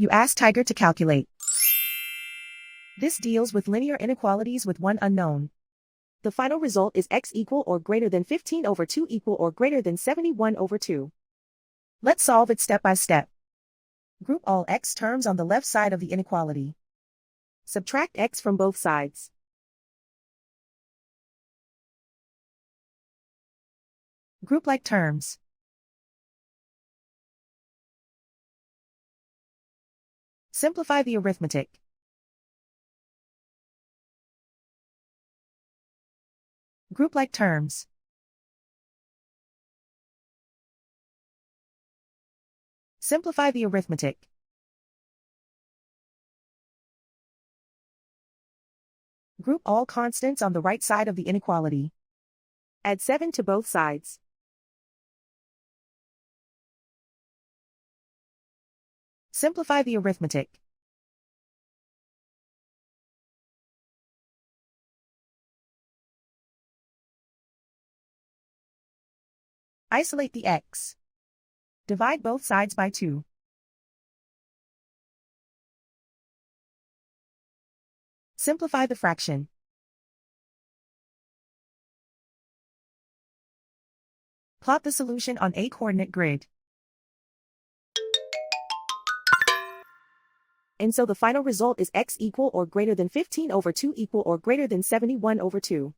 You ask Tiger to calculate. This deals with linear inequalities with one unknown. The final result is x equal or greater than 15 over 2 equal or greater than 71 over 2. Let's solve it step by step. Group all x terms on the left side of the inequality. Subtract x from both sides. Group like terms. Simplify the arithmetic. Group like terms. Simplify the arithmetic. Group all constants on the right side of the inequality. Add 7 to both sides. Simplify the arithmetic. Isolate the x. Divide both sides by 2. Simplify the fraction. Plot the solution on a coordinate grid. And so the final result is x equal or greater than 15 over 2 equal or greater than 71 over 2.